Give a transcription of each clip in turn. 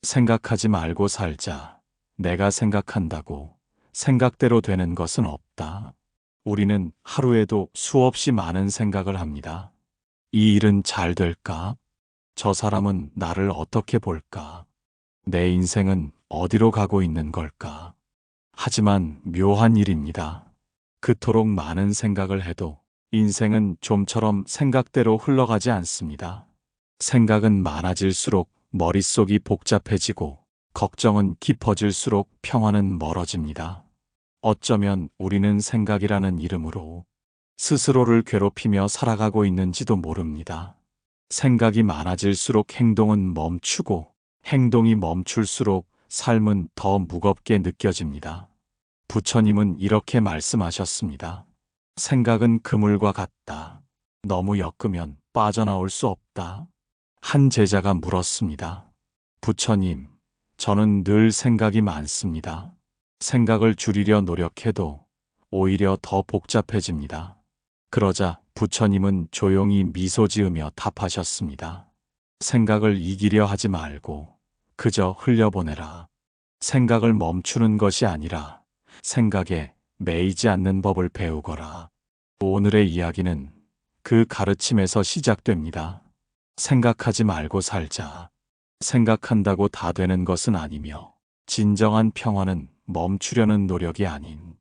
생각하지 말고 살자. 내가 생각한다고 생각대로 되는 것은 없다. 우리는 하루에도 수없이 많은 생각을 합니다. 이 일은 잘 될까? 저 사람은 나를 어떻게 볼까? 내 인생은 어디로 가고 있는 걸까? 하지만 묘한 일입니다. 그토록 많은 생각을 해도 인생은 좀처럼 생각대로 흘러가지 않습니다. 생각은 많아질수록 머릿속이 복잡해지고 걱정은 깊어질수록 평화는 멀어집니다. 어쩌면 우리는 생각이라는 이름으로 스스로를 괴롭히며 살아가고 있는지도 모릅니다. 생각이 많아질수록 행동은 멈추고 행동이 멈출수록 삶은 더 무겁게 느껴집니다. 부처님은 이렇게 말씀하셨습니다. 생각은 그물과 같다. 너무 엮으면 빠져나올 수 없다. 한 제자가 물었습니다. 부처님, 저는 늘 생각이 많습니다. 생각을 줄이려 노력해도 오히려 더 복잡해집니다. 그러자 부처님은 조용히 미소 지으며 답하셨습니다. 생각을 이기려 하지 말고 그저 흘려보내라. 생각을 멈추는 것이 아니라 생각에 매이지 않는 법을 배우거라. 오늘의 이야기는 그 가르침에서 시작됩니다. 생각하지 말고 살자. 생각한다고 다 되는 것은 아니며 진정한 평화는 멈추려는 노력이 아닌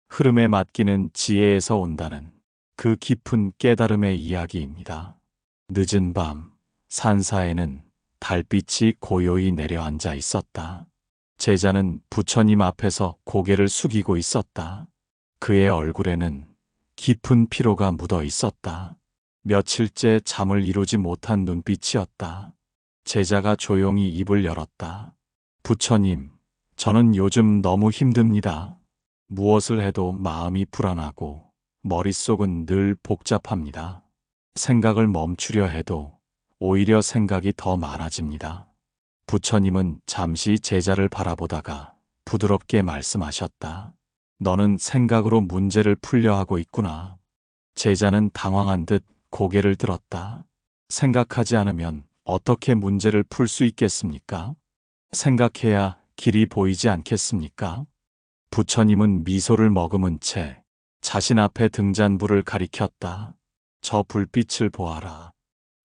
흐름에 맡기는 지혜에서 온다는 그 깊은 깨달음의 이야기입니다. 늦은 밤 산사에는 달빛이 고요히 내려앉아 있었다. 제자는 부처님 앞에서 고개를 숙이고 있었다. 그의 얼굴에는 깊은 피로가 묻어 있었다. 며칠째 잠을 이루지 못한 눈빛이었다. 제자가 조용히 입을 열었다. 부처님, 저는 요즘 너무 힘듭니다. 무엇을 해도 마음이 불안하고 머릿속은 늘 복잡합니다. 생각을 멈추려 해도 오히려 생각이 더 많아집니다. 부처님은 잠시 제자를 바라보다가 부드럽게 말씀하셨다. 너는 생각으로 문제를 풀려 하고 있구나. 제자는 당황한 듯 고개를 들었다. 생각하지 않으면 어떻게 문제를 풀 수 있겠습니까? 생각해야 길이 보이지 않겠습니까? 부처님은 미소를 머금은 채 자신 앞에 등잔불을 가리켰다. 저 불빛을 보아라.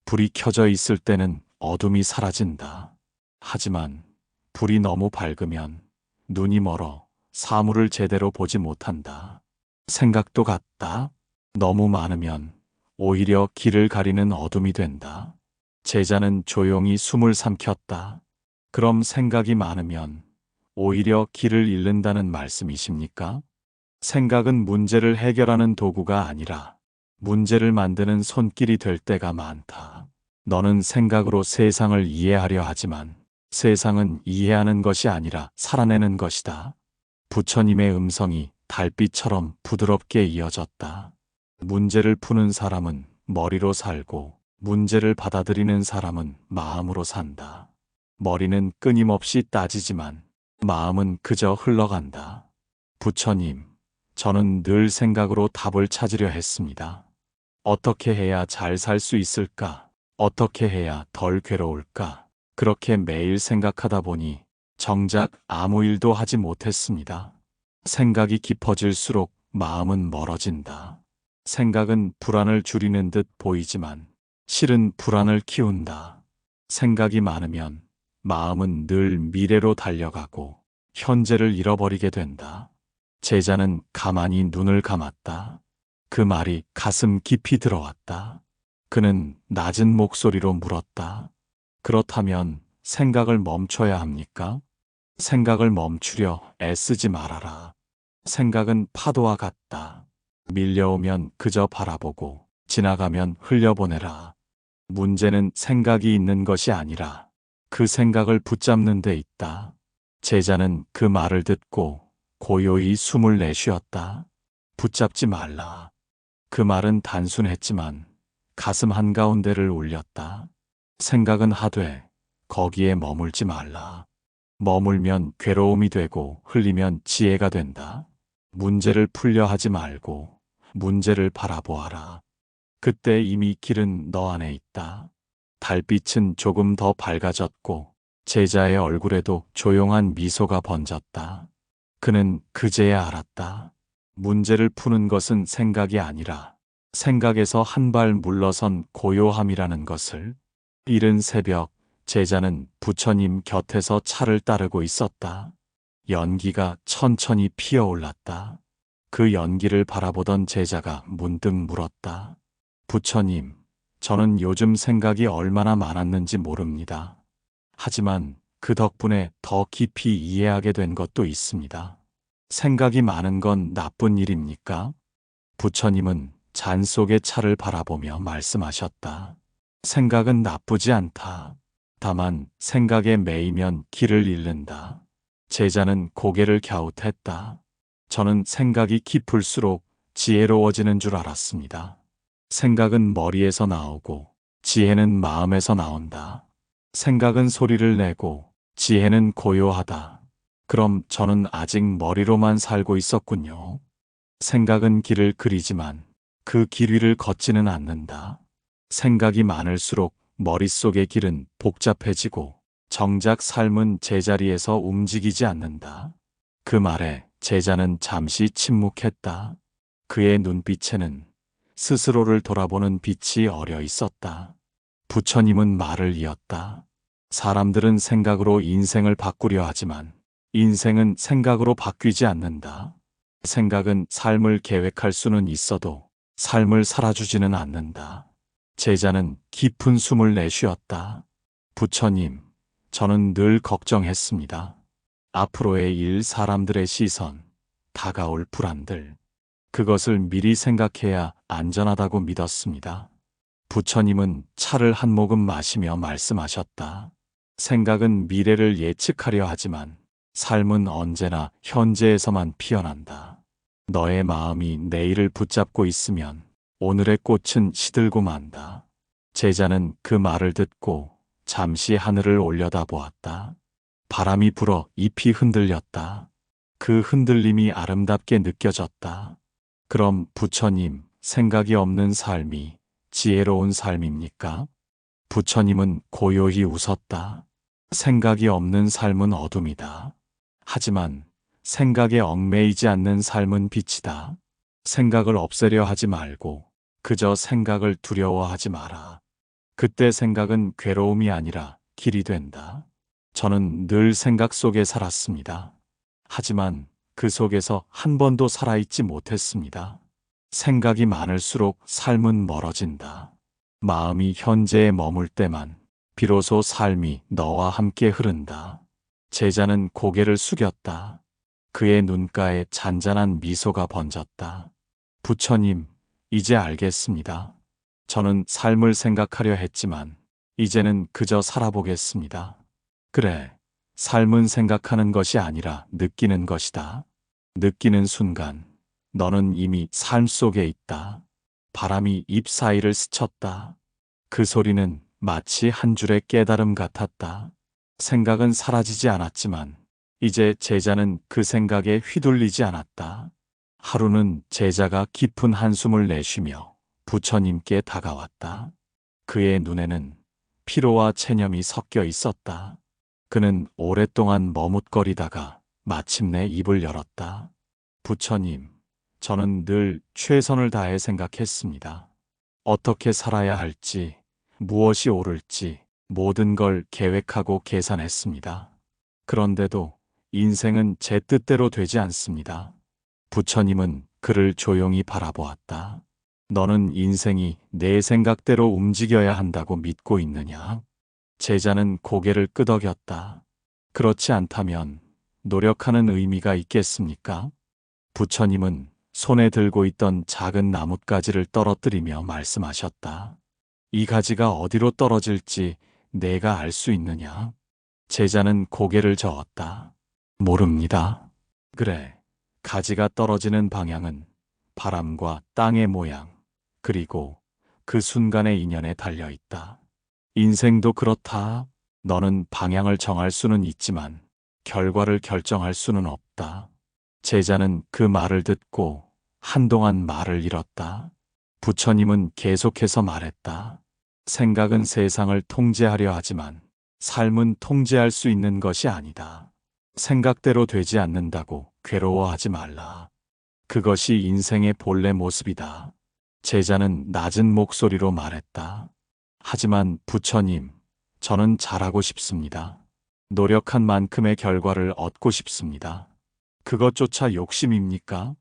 불이 켜져 있을 때는 어둠이 사라진다. 하지만 불이 너무 밝으면 눈이 멀어 사물을 제대로 보지 못한다. 생각도 같다. 너무 많으면 오히려 길을 가리는 어둠이 된다. 제자는 조용히 숨을 삼켰다. 그럼 생각이 많으면 오히려 길을 잃는다는 말씀이십니까? 생각은 문제를 해결하는 도구가 아니라 문제를 만드는 손길이 될 때가 많다. 너는 생각으로 세상을 이해하려 하지만 세상은 이해하는 것이 아니라 살아내는 것이다. 부처님의 음성이 달빛처럼 부드럽게 이어졌다. 문제를 푸는 사람은 머리로 살고 문제를 받아들이는 사람은 마음으로 산다. 머리는 끊임없이 따지지만 마음은 그저 흘러간다. 부처님, 저는 늘 생각으로 답을 찾으려 했습니다. 어떻게 해야 잘 살 수 있을까? 어떻게 해야 덜 괴로울까? 그렇게 매일 생각하다 보니 정작 아무 일도 하지 못했습니다. 생각이 깊어질수록 마음은 멀어진다. 생각은 불안을 줄이는 듯 보이지만 실은 불안을 키운다. 생각이 많으면 마음은 늘 미래로 달려가고 현재를 잃어버리게 된다. 제자는 가만히 눈을 감았다. 그 말이 가슴 깊이 들어왔다. 그는 낮은 목소리로 물었다. 그렇다면 생각을 멈춰야 합니까? 생각을 멈추려 애쓰지 말아라. 생각은 파도와 같다. 밀려오면 그저 바라보고 지나가면 흘려보내라. 문제는 생각이 있는 것이 아니라 그 생각을 붙잡는 데 있다. 제자는 그 말을 듣고 고요히 숨을 내쉬었다. 붙잡지 말라. 그 말은 단순했지만 가슴 한가운데를 울렸다. 생각은 하되 거기에 머물지 말라. 머물면 괴로움이 되고 흘리면 지혜가 된다. 문제를 풀려 하지 말고 문제를 바라보아라. 그때 이미 길은 너 안에 있다. 달빛은 조금 더 밝아졌고 제자의 얼굴에도 조용한 미소가 번졌다. 그는 그제야 알았다. 문제를 푸는 것은 생각이 아니라 생각에서 한 발 물러선 고요함이라는 것을. 이른 새벽, 제자는 부처님 곁에서 차를 따르고 있었다. 연기가 천천히 피어올랐다. 그 연기를 바라보던 제자가 문득 물었다. 부처님, 저는 요즘 생각이 얼마나 많았는지 모릅니다. 하지만 그 덕분에 더 깊이 이해하게 된 것도 있습니다. 생각이 많은 건 나쁜 일입니까? 부처님은 잔 속의 차를 바라보며 말씀하셨다. 생각은 나쁘지 않다. 다만 생각에 매이면 길을 잃는다. 제자는 고개를 갸웃했다. 저는 생각이 깊을수록 지혜로워지는 줄 알았습니다. 생각은 머리에서 나오고 지혜는 마음에서 나온다. 생각은 소리를 내고 지혜는 고요하다. 그럼 저는 아직 머리로만 살고 있었군요. 생각은 길을 그리지만 그 길 위를 걷지는 않는다. 생각이 많을수록 머릿속의 길은 복잡해지고 정작 삶은 제자리에서 움직이지 않는다. 그 말에 제자는 잠시 침묵했다. 그의 눈빛에는 스스로를 돌아보는 빛이 어려 있었다. 부처님은 말을 이었다. 사람들은 생각으로 인생을 바꾸려 하지만 인생은 생각으로 바뀌지 않는다. 생각은 삶을 계획할 수는 있어도 삶을 살아주지는 않는다. 제자는 깊은 숨을 내쉬었다. 부처님, 저는 늘 걱정했습니다. 앞으로의 일, 사람들의 시선, 다가올 불안들, 그것을 미리 생각해야 안전하다고 믿었습니다. 부처님은 차를 한 모금 마시며 말씀하셨다. 생각은 미래를 예측하려 하지만 삶은 언제나 현재에서만 피어난다. 너의 마음이 내일을 붙잡고 있으면 오늘의 꽃은 시들고 만다. 제자는 그 말을 듣고 잠시 하늘을 올려다보았다. 바람이 불어 잎이 흔들렸다. 그 흔들림이 아름답게 느껴졌다. 그럼 부처님, 생각이 없는 삶이 지혜로운 삶입니까? 부처님은 고요히 웃었다. 생각이 없는 삶은 어둠이다. 하지만 생각에 얽매이지 않는 삶은 빛이다. 생각을 없애려 하지 말고 그저 생각을 두려워하지 마라. 그때 생각은 괴로움이 아니라 길이 된다. 저는 늘 생각 속에 살았습니다. 하지만 그 속에서 한 번도 살아있지 못했습니다. 생각이 많을수록 삶은 멀어진다. 마음이 현재에 머물 때만 비로소 삶이 너와 함께 흐른다. 제자는 고개를 숙였다. 그의 눈가에 잔잔한 미소가 번졌다. 부처님, 이제 알겠습니다. 저는 삶을 생각하려 했지만 이제는 그저 살아보겠습니다. 그래, 삶은 생각하는 것이 아니라 느끼는 것이다. 느끼는 순간 너는 이미 삶 속에 있다. 바람이 잎 사이를 스쳤다. 그 소리는 마치 한 줄의 깨달음 같았다. 생각은 사라지지 않았지만 이제 제자는 그 생각에 휘둘리지 않았다. 하루는 제자가 깊은 한숨을 내쉬며 부처님께 다가왔다. 그의 눈에는 피로와 체념이 섞여 있었다. 그는 오랫동안 머뭇거리다가 마침내 입을 열었다. 부처님, 저는 늘 최선을 다해 생각했습니다. 어떻게 살아야 할지, 무엇이 옳을지 모든 걸 계획하고 계산했습니다. 그런데도 인생은 제 뜻대로 되지 않습니다. 부처님은 그를 조용히 바라보았다. 너는 인생이 내 생각대로 움직여야 한다고 믿고 있느냐? 제자는 고개를 끄덕였다. 그렇지 않다면 노력하는 의미가 있겠습니까? 부처님은 손에 들고 있던 작은 나뭇가지를 떨어뜨리며 말씀하셨다. 이 가지가 어디로 떨어질지 내가 알 수 있느냐? 제자는 고개를 저었다. 모릅니다. 그래, 가지가 떨어지는 방향은 바람과 땅의 모양, 그리고 그 순간의 인연에 달려 있다. 인생도 그렇다. 너는 방향을 정할 수는 있지만 결과를 결정할 수는 없다. 제자는 그 말을 듣고 한동안 말을 잃었다. 부처님은 계속해서 말했다. 생각은 세상을 통제하려 하지만 삶은 통제할 수 있는 것이 아니다. 생각대로 되지 않는다고 괴로워하지 말라. 그것이 인생의 본래 모습이다. 제자는 낮은 목소리로 말했다. 하지만 부처님, 저는 잘하고 싶습니다. 노력한 만큼의 결과를 얻고 싶습니다. 그것조차 욕심입니까?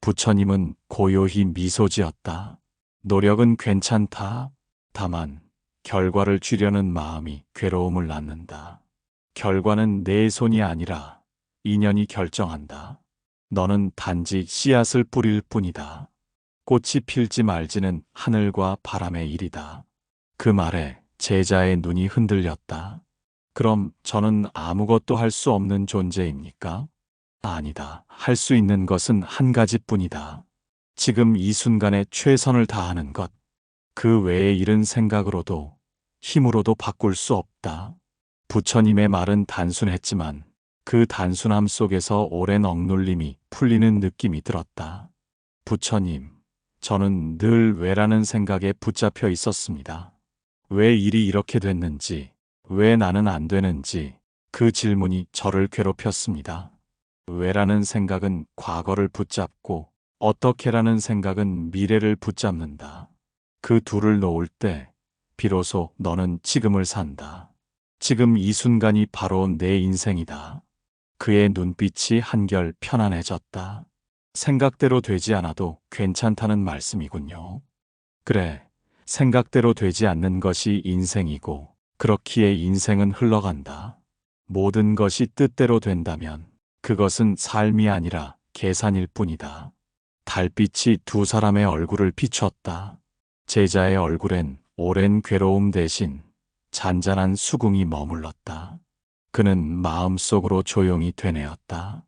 부처님은 고요히 미소 지었다. 노력은 괜찮다. 다만 결과를 주려는 마음이 괴로움을 낳는다. 결과는 내 손이 아니라 인연이 결정한다. 너는 단지 씨앗을 뿌릴 뿐이다. 꽃이 필지 말지는 하늘과 바람의 일이다. 그 말에 제자의 눈이 흔들렸다. 그럼 저는 아무것도 할 수 없는 존재입니까? 아니다. 할 수 있는 것은 한 가지뿐이다. 지금 이 순간에 최선을 다하는 것. 그 외의 일은 생각으로도 힘으로도 바꿀 수 없다. 부처님의 말은 단순했지만 그 단순함 속에서 오랜 억눌림이 풀리는 느낌이 들었다. 부처님, 저는 늘 왜라는 생각에 붙잡혀 있었습니다. 왜 일이 이렇게 됐는지, 왜 나는 안 되는지 그 질문이 저를 괴롭혔습니다. 왜라는 생각은 과거를 붙잡고 어떻게라는 생각은 미래를 붙잡는다. 그 둘을 놓을 때 비로소 너는 지금을 산다. 지금 이 순간이 바로 내 인생이다. 그의 눈빛이 한결 편안해졌다. 생각대로 되지 않아도 괜찮다는 말씀이군요. 그래, 생각대로 되지 않는 것이 인생이고 그렇기에 인생은 흘러간다. 모든 것이 뜻대로 된다면 그것은 삶이 아니라 계산일 뿐이다. 달빛이 두 사람의 얼굴을 비췄다. 제자의 얼굴엔 오랜 괴로움 대신 잔잔한 수긍이 머물렀다. 그는 마음속으로 조용히 되뇌었다.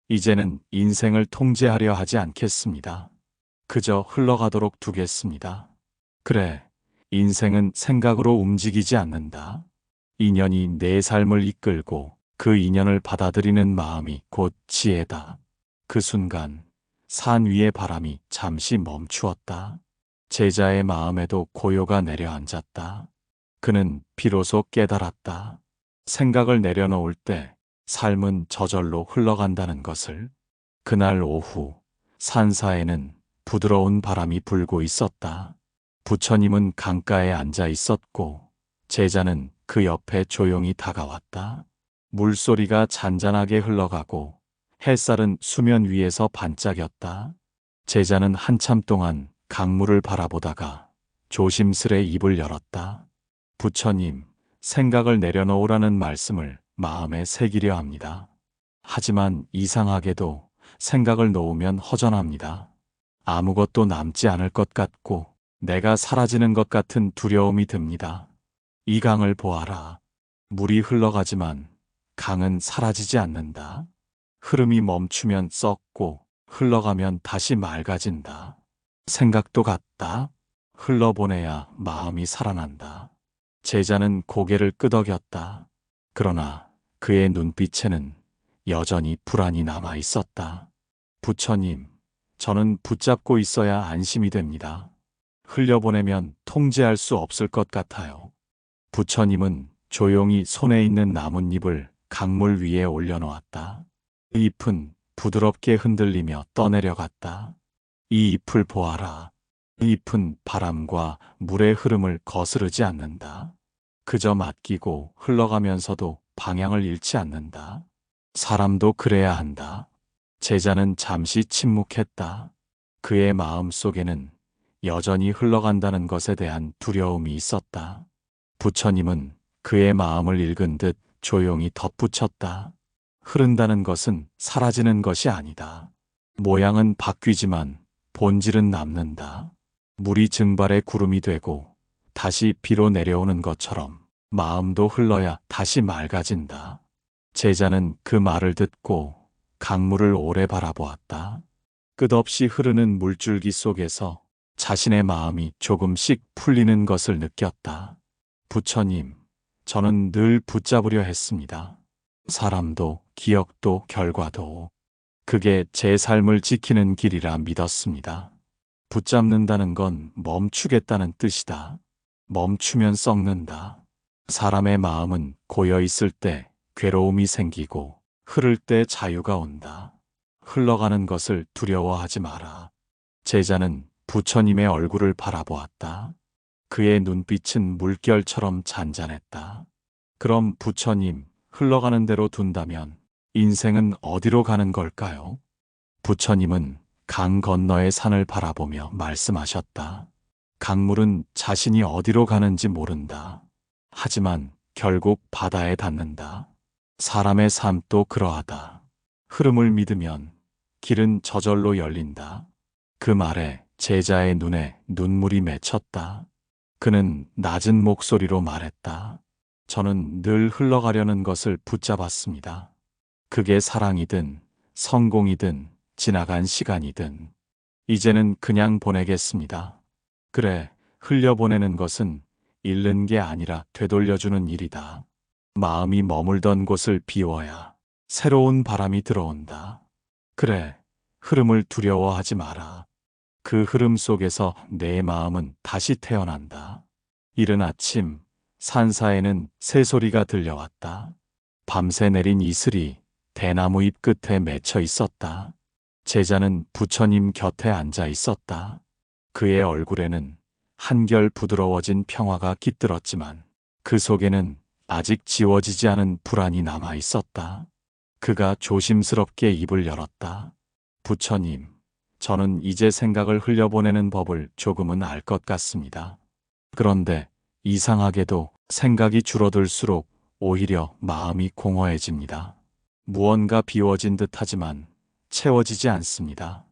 이제는 인생을 통제하려 하지 않겠습니다. 그저 흘러가도록 두겠습니다. 그래, 인생은 생각으로 움직이지 않는다. 인연이 내 삶을 이끌고 그 인연을 받아들이는 마음이 곧 지혜다. 그 순간 산 위의 바람이 잠시 멈추었다. 제자의 마음에도 고요가 내려앉았다. 그는 비로소 깨달았다. 생각을 내려놓을 때 삶은 저절로 흘러간다는 것을. 그날 오후 산사에는 부드러운 바람이 불고 있었다. 부처님은 강가에 앉아 있었고 제자는 그 옆에 조용히 다가왔다. 물소리가 잔잔하게 흘러가고 햇살은 수면 위에서 반짝였다. 제자는 한참 동안 강물을 바라보다가 조심스레 입을 열었다. 부처님, 생각을 내려놓으라는 말씀을 마음에 새기려 합니다. 하지만 이상하게도 생각을 놓으면 허전합니다. 아무것도 남지 않을 것 같고 내가 사라지는 것 같은 두려움이 듭니다. 이 강을 보아라. 물이 흘러가지만 강은 사라지지 않는다. 흐름이 멈추면 썩고 흘러가면 다시 맑아진다. 생각도 같다. 흘러보내야 마음이 살아난다. 제자는 고개를 끄덕였다. 그러나 그의 눈빛에는 여전히 불안이 남아 있었다. 부처님, 저는 붙잡고 있어야 안심이 됩니다. 흘려보내면 통제할 수 없을 것 같아요. 부처님은 조용히 손에 있는 나뭇잎을 강물 위에 올려놓았다. 잎은 부드럽게 흔들리며 떠내려갔다. 이 잎을 보아라. 잎은 바람과 물의 흐름을 거스르지 않는다. 그저 맡기고 흘러가면서도 방향을 잃지 않는다. 사람도 그래야 한다. 제자는 잠시 침묵했다. 그의 마음 속에는 여전히 흘러간다는 것에 대한 두려움이 있었다. 부처님은 그의 마음을 읽은 듯 조용히 덧붙였다. 흐른다는 것은 사라지는 것이 아니다. 모양은 바뀌지만 본질은 남는다. 물이 증발의 구름이 되고 다시 비로 내려오는 것처럼 마음도 흘러야 다시 맑아진다. 제자는 그 말을 듣고 강물을 오래 바라보았다. 끝없이 흐르는 물줄기 속에서 자신의 마음이 조금씩 풀리는 것을 느꼈다. 부처님, 저는 늘 붙잡으려 했습니다. 사람도 기억도 결과도. 그게 제 삶을 지키는 길이라 믿었습니다. 붙잡는다는 건 멈추겠다는 뜻이다. 멈추면 썩는다. 사람의 마음은 고여 있을 때 괴로움이 생기고 흐를 때 자유가 온다. 흘러가는 것을 두려워하지 마라. 제자는 부처님의 얼굴을 바라보았다. 그의 눈빛은 물결처럼 잔잔했다. 그럼 부처님, 흘러가는 대로 둔다면 인생은 어디로 가는 걸까요? 부처님은 강 건너의 산을 바라보며 말씀하셨다. 강물은 자신이 어디로 가는지 모른다. 하지만 결국 바다에 닿는다. 사람의 삶도 그러하다. 흐름을 믿으면 길은 저절로 열린다. 그 말에 제자의 눈에 눈물이 맺혔다. 그는 낮은 목소리로 말했다. 저는 늘 흘러가려는 것을 붙잡았습니다. 그게 사랑이든 성공이든 지나간 시간이든 이제는 그냥 보내겠습니다. 그래, 흘려보내는 것은 잃는 게 아니라 되돌려주는 일이다. 마음이 머물던 곳을 비워야 새로운 바람이 들어온다. 그래, 흐름을 두려워하지 마라. 그 흐름 속에서 내 마음은 다시 태어난다. 이른 아침, 산사에는 새소리가 들려왔다. 밤새 내린 이슬이 대나무 잎 끝에 맺혀 있었다. 제자는 부처님 곁에 앉아 있었다. 그의 얼굴에는 한결 부드러워진 평화가 깃들었지만 그 속에는 아직 지워지지 않은 불안이 남아 있었다. 그가 조심스럽게 입을 열었다. 부처님, 저는 이제 생각을 흘려보내는 법을 조금은 알 것 같습니다. 그런데 이상하게도 생각이 줄어들수록 오히려 마음이 공허해집니다. 무언가 비워진 듯하지만 채워지지 않습니다.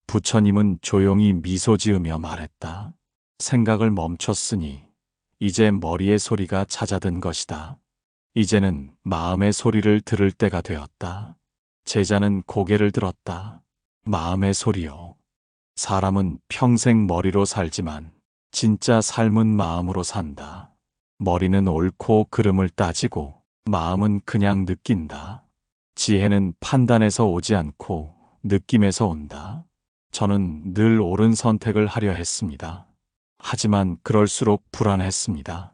부처님은 조용히 미소 지으며 말했다. 생각을 멈췄으니 이제 머리의 소리가 잦아든 것이다. 이제는 마음의 소리를 들을 때가 되었다. 제자는 고개를 들었다. 마음의 소리요. 사람은 평생 머리로 살지만 진짜 삶은 마음으로 산다. 머리는 옳고 그름을 따지고 마음은 그냥 느낀다. 지혜는 판단에서 오지 않고 느낌에서 온다. 저는 늘 옳은 선택을 하려 했습니다. 하지만 그럴수록 불안했습니다.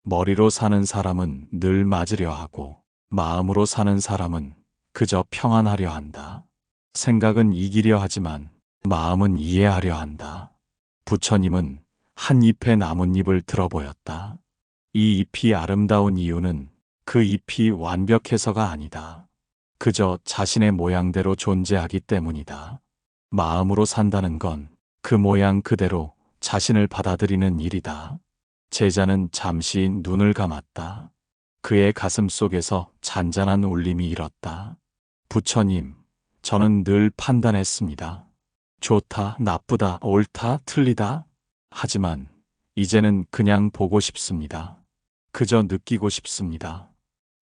머리로 사는 사람은 늘 맞으려 하고 마음으로 사는 사람은 그저 평안하려 한다. 생각은 이기려 하지만 마음은 이해하려 한다. 부처님은 한 잎의 나뭇잎을 들어보였다. 이 잎이 아름다운 이유는 그 잎이 완벽해서가 아니다. 그저 자신의 모양대로 존재하기 때문이다. 마음으로 산다는 건 그 모양 그대로 자신을 받아들이는 일이다. 제자는 잠시 눈을 감았다. 그의 가슴 속에서 잔잔한 울림이 일었다. 부처님, 저는 늘 판단했습니다. 좋다, 나쁘다, 옳다, 틀리다. 하지만 이제는 그냥 보고 싶습니다. 그저 느끼고 싶습니다.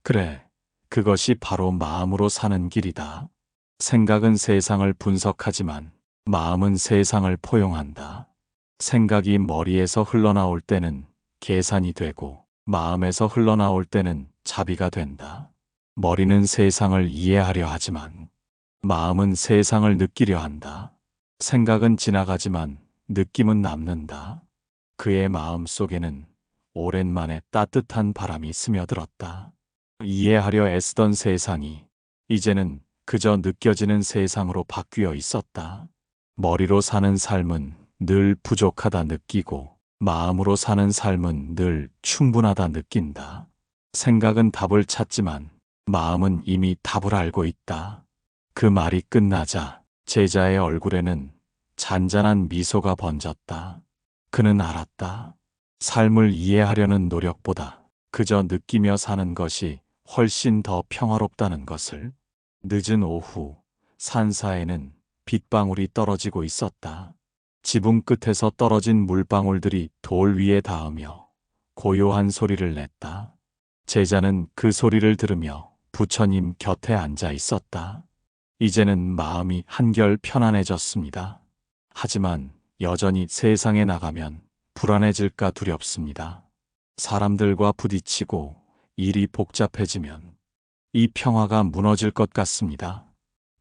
그래, 그것이 바로 마음으로 사는 길이다. 생각은 세상을 분석하지만 마음은 세상을 포용한다. 생각이 머리에서 흘러나올 때는 계산이 되고 마음에서 흘러나올 때는 자비가 된다. 머리는 세상을 이해하려 하지만 마음은 세상을 느끼려 한다. 생각은 지나가지만 느낌은 남는다. 그의 마음 속에는 오랜만에 따뜻한 바람이 스며들었다. 이해하려 애쓰던 세상이 이제는 그저 느껴지는 세상으로 바뀌어 있었다. 머리로 사는 삶은 늘 부족하다 느끼고 마음으로 사는 삶은 늘 충분하다 느낀다. 생각은 답을 찾지만 마음은 이미 답을 알고 있다. 그 말이 끝나자 제자의 얼굴에는 잔잔한 미소가 번졌다. 그는 알았다. 삶을 이해하려는 노력보다 그저 느끼며 사는 것이 훨씬 더 평화롭다는 것을. 늦은 오후, 산사에는 빗방울이 떨어지고 있었다. 지붕 끝에서 떨어진 물방울들이 돌 위에 닿으며 고요한 소리를 냈다. 제자는 그 소리를 들으며 부처님 곁에 앉아 있었다. 이제는 마음이 한결 편안해졌습니다. 하지만 여전히 세상에 나가면 불안해질까 두렵습니다. 사람들과 부딪히고 일이 복잡해지면 이 평화가 무너질 것 같습니다.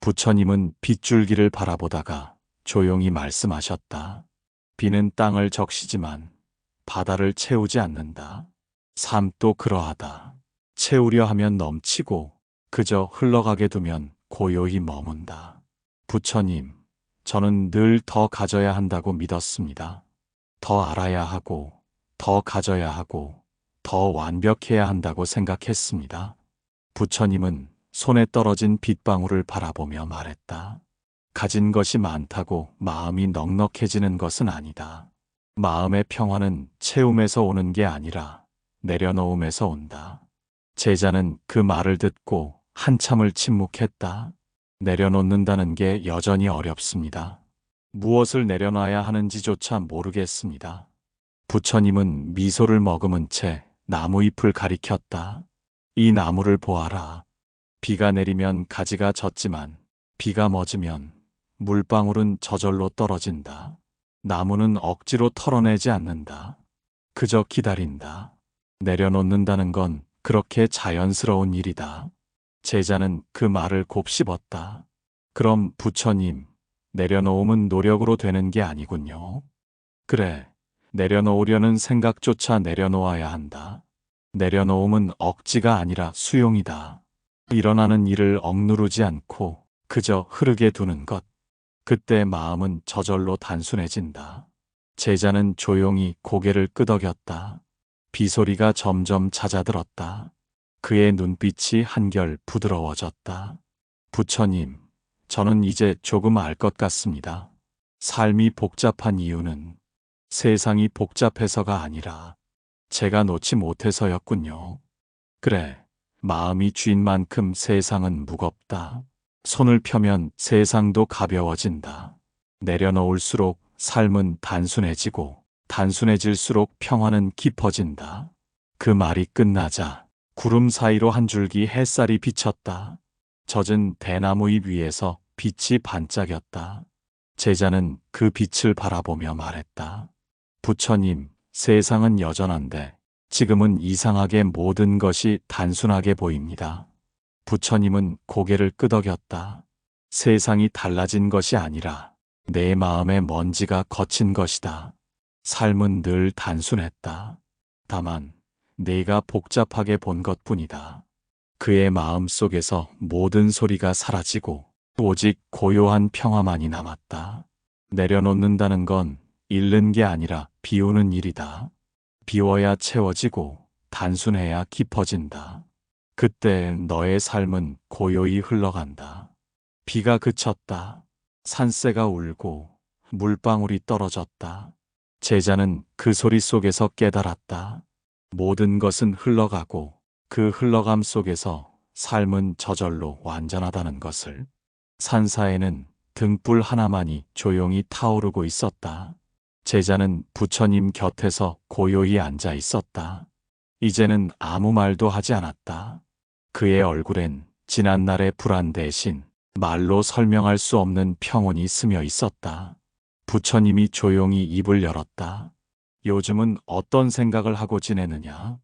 부처님은 빗줄기를 바라보다가 조용히 말씀하셨다. 비는 땅을 적시지만 바다를 채우지 않는다. 삶도 그러하다. 채우려 하면 넘치고 그저 흘러가게 두면 고요히 머문다. 부처님, 저는 늘 더 가져야 한다고 믿었습니다. 더 알아야 하고, 더 가져야 하고, 더 완벽해야 한다고 생각했습니다. 부처님은 손에 떨어진 빗방울을 바라보며 말했다. 가진 것이 많다고 마음이 넉넉해지는 것은 아니다. 마음의 평화는 채움에서 오는 게 아니라 내려놓음에서 온다. 제자는 그 말을 듣고 한참을 침묵했다. 내려놓는다는 게 여전히 어렵습니다. 무엇을 내려놔야 하는지조차 모르겠습니다. 부처님은 미소를 머금은 채 나무 잎을 가리켰다. 이 나무를 보아라. 비가 내리면 가지가 젖지만 비가 멎으면 물방울은 저절로 떨어진다. 나무는 억지로 털어내지 않는다. 그저 기다린다. 내려놓는다는 건 그렇게 자연스러운 일이다. 제자는 그 말을 곱씹었다. 그럼 부처님, 내려놓음은 노력으로 되는 게 아니군요. 그래, 내려놓으려는 생각조차 내려놓아야 한다. 내려놓음은 억지가 아니라 수용이다. 일어나는 일을 억누르지 않고 그저 흐르게 두는 것. 그때 마음은 저절로 단순해진다. 제자는 조용히 고개를 끄덕였다. 비소리가 점점 잦아들었다. 그의 눈빛이 한결 부드러워졌다. 부처님, 저는 이제 조금 알 것 같습니다. 삶이 복잡한 이유는 세상이 복잡해서가 아니라 제가 놓지 못해서였군요. 그래, 마음이 쥔 만큼 세상은 무겁다. 손을 펴면 세상도 가벼워진다. 내려놓을수록 삶은 단순해지고 단순해질수록 평화는 깊어진다. 그 말이 끝나자 구름 사이로 한 줄기 햇살이 비쳤다. 젖은 대나무 잎 위에서 빛이 반짝였다. 제자는 그 빛을 바라보며 말했다. 부처님, 세상은 여전한데 지금은 이상하게 모든 것이 단순하게 보입니다. 부처님은 고개를 끄덕였다. 세상이 달라진 것이 아니라 내 마음의 먼지가 거친 것이다. 삶은 늘 단순했다. 다만 내가 복잡하게 본 것뿐이다. 그의 마음 속에서 모든 소리가 사라지고 오직 고요한 평화만이 남았다. 내려놓는다는 건 잃는 게 아니라 비우는 일이다. 비워야 채워지고 단순해야 깊어진다. 그때 너의 삶은 고요히 흘러간다. 비가 그쳤다. 산새가 울고 물방울이 떨어졌다. 제자는 그 소리 속에서 깨달았다. 모든 것은 흘러가고 그 흘러감 속에서 삶은 저절로 완전하다는 것을. 산사에는 등불 하나만이 조용히 타오르고 있었다. 제자는 부처님 곁에서 고요히 앉아 있었다. 이제는 아무 말도 하지 않았다. 그의 얼굴엔 지난날의 불안 대신 말로 설명할 수 없는 평온이 스며 있었다. 부처님이 조용히 입을 열었다. 요즘은 어떤 생각을 하고 지내느냐?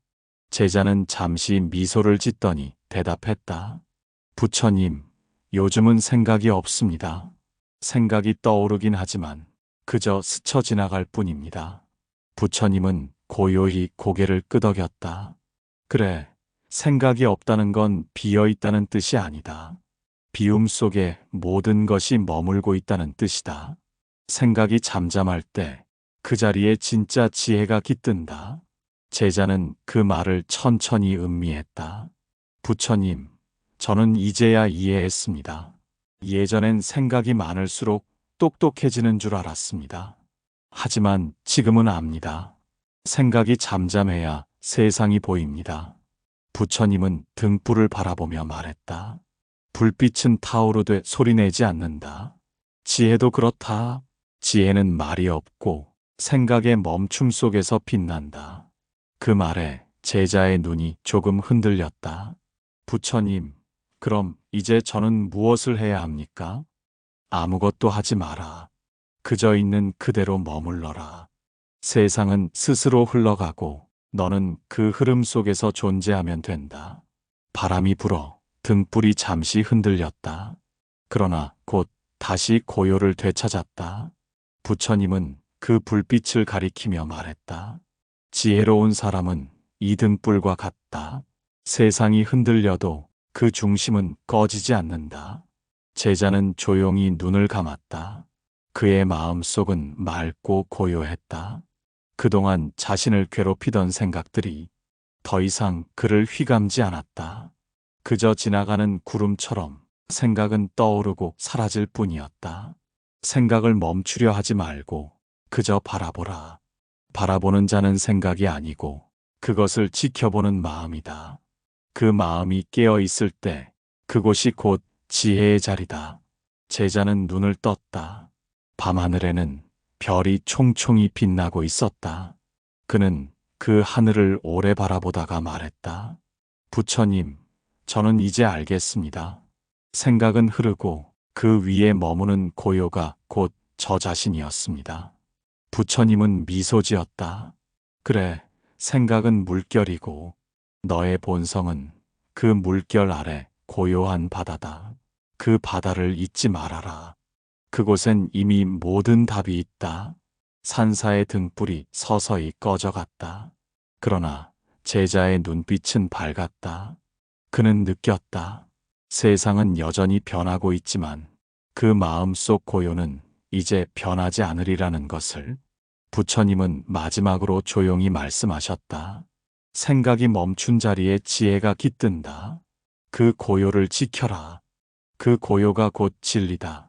제자는 잠시 미소를 짓더니 대답했다. 부처님, 요즘은 생각이 없습니다. 생각이 떠오르긴 하지만 그저 스쳐 지나갈 뿐입니다. 부처님은 고요히 고개를 끄덕였다. 그래, 생각이 없다는 건 비어 있다는 뜻이 아니다. 비움 속에 모든 것이 머물고 있다는 뜻이다. 생각이 잠잠할 때 그 자리에 진짜 지혜가 깃든다. 제자는 그 말을 천천히 음미했다. 부처님, 저는 이제야 이해했습니다. 예전엔 생각이 많을수록 똑똑해지는 줄 알았습니다. 하지만 지금은 압니다. 생각이 잠잠해야 세상이 보입니다. 부처님은 등불을 바라보며 말했다. 불빛은 타오르되 소리내지 않는다. 지혜도 그렇다. 지혜는 말이 없고 생각의 멈춤 속에서 빛난다. 그 말에 제자의 눈이 조금 흔들렸다. 부처님, 그럼 이제 저는 무엇을 해야 합니까? 아무것도 하지 마라. 그저 있는 그대로 머물러라. 세상은 스스로 흘러가고 너는 그 흐름 속에서 존재하면 된다. 바람이 불어 등불이 잠시 흔들렸다. 그러나 곧 다시 고요를 되찾았다. 부처님은 그 불빛을 가리키며 말했다. 지혜로운 사람은 이등불과 같다. 세상이 흔들려도 그 중심은 꺼지지 않는다. 제자는 조용히 눈을 감았다. 그의 마음속은 맑고 고요했다. 그동안 자신을 괴롭히던 생각들이 더 이상 그를 휘감지 않았다. 그저 지나가는 구름처럼 생각은 떠오르고 사라질 뿐이었다. 생각을 멈추려 하지 말고 그저 바라보라. 바라보는 자는 생각이 아니고 그것을 지켜보는 마음이다. 그 마음이 깨어 있을 때 그곳이 곧 지혜의 자리다. 제자는 눈을 떴다. 밤하늘에는 별이 총총히 빛나고 있었다. 그는 그 하늘을 오래 바라보다가 말했다. 부처님, 저는 이제 알겠습니다. 생각은 흐르고 그 위에 머무는 고요가 곧 저 자신이었습니다. 부처님은 미소 지었다. 그래, 생각은 물결이고 너의 본성은 그 물결 아래 고요한 바다다. 그 바다를 잊지 말아라. 그곳엔 이미 모든 답이 있다. 산사의 등불이 서서히 꺼져갔다. 그러나 제자의 눈빛은 밝았다. 그는 느꼈다. 세상은 여전히 변하고 있지만 그 마음속 고요는 이제 변하지 않으리라는 것을. 부처님은 마지막으로 조용히 말씀하셨다. 생각이 멈춘 자리에 지혜가 깃든다. 그 고요를 지켜라. 그 고요가 곧 진리다.